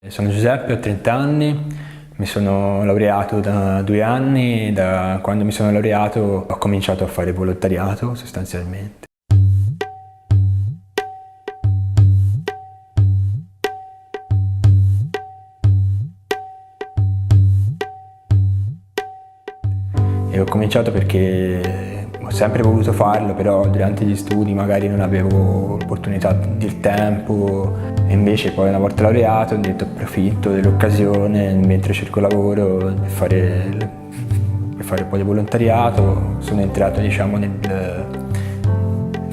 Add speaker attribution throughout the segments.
Speaker 1: Sono Giuseppe, ho 30 anni, mi sono laureato da 2 anni, da quando mi sono laureato ho cominciato a fare volontariato sostanzialmente. E ho cominciato perché ho sempre voluto farlo, però durante gli studi magari non avevo l'opportunità del tempo, e invece poi una volta laureato ho detto approfitto dell'occasione mentre cerco lavoro per fare un po' di volontariato. Sono entrato, diciamo, nel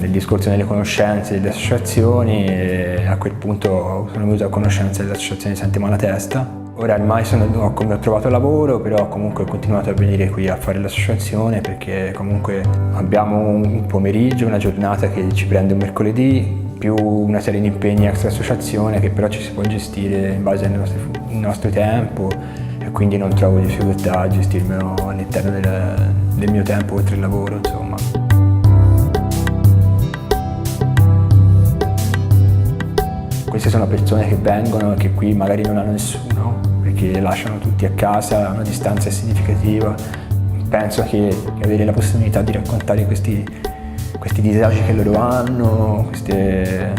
Speaker 1: discorso delle conoscenze delle associazioni e a quel punto sono venuto a conoscenza dell'associazione Senti Malatesta. Ora ormai ho trovato lavoro, però comunque ho continuato a venire qui a fare l'associazione perché comunque abbiamo un pomeriggio, una giornata che ci prende un mercoledì, più una serie di impegni extra associazione che però ci si può gestire in base al nostro tempo, e quindi non trovo difficoltà a gestirmelo all'interno del mio tempo oltre il lavoro, insomma. Queste sono persone che vengono e che qui magari non hanno nessuno, perché lasciano tutti a casa, una distanza significativa. Penso che avere la possibilità di raccontare questi disagi che loro hanno, queste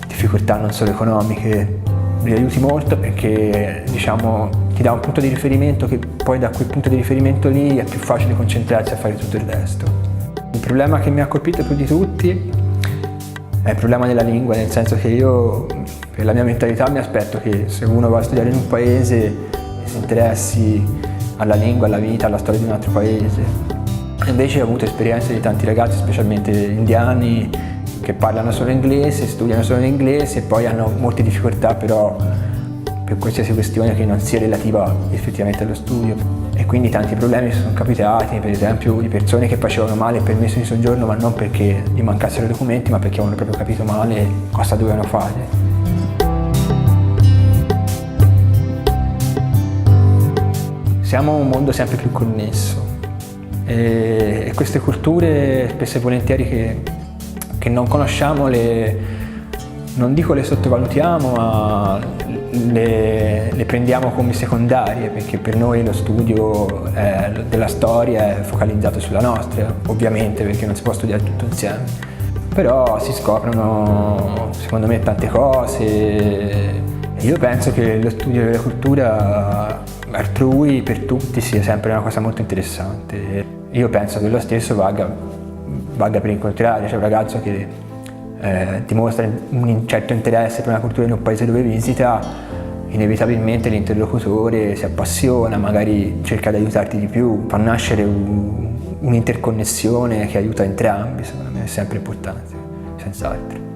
Speaker 1: difficoltà non solo economiche, li aiuti molto perché, diciamo, ti dà un punto di riferimento che poi da quel punto di riferimento lì è più facile concentrarsi a fare tutto il resto. Il problema che mi ha colpito più di tutti è il problema della lingua, nel senso che io, per la mia mentalità, mi aspetto che se uno va a studiare in un paese si interessi alla lingua, alla vita, alla storia di un altro paese. Invece ho avuto esperienze di tanti ragazzi, specialmente indiani, che parlano solo inglese, studiano solo in inglese e poi hanno molte difficoltà però per qualsiasi questione che non sia relativa effettivamente allo studio. E quindi tanti problemi sono capitati, per esempio di persone che facevano male il permesso di soggiorno, ma non perché gli mancassero i documenti, ma perché avevano proprio capito male cosa dovevano fare. Siamo un mondo sempre più connesso e queste culture spesso e volentieri che non conosciamo non dico le sottovalutiamo, ma le prendiamo come secondarie, perché per noi lo studio della storia è focalizzato sulla nostra, ovviamente, perché non si può studiare tutto insieme. Però si scoprono, secondo me, tante cose. E io penso che lo studio della cultura altrui per tutti sia sempre una cosa molto interessante. Io penso che lo stesso valga per il contrario, c'è un ragazzo che dimostra un certo interesse per una cultura in un paese dove visita, inevitabilmente l'interlocutore si appassiona, magari cerca di aiutarti di più, fa nascere un'interconnessione che aiuta entrambi, secondo me è sempre importante, senz'altro.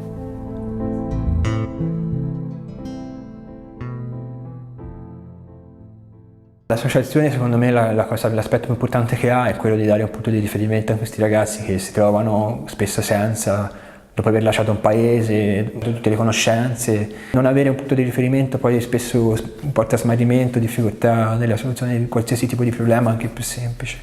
Speaker 1: L'associazione, secondo me, l'aspetto più importante che ha è quello di dare un punto di riferimento a questi ragazzi che si trovano spesso senza, dopo aver lasciato un paese, tutte le conoscenze. Non avere un punto di riferimento poi spesso porta a smarrimento, difficoltà nella soluzione di qualsiasi tipo di problema, anche il più semplice.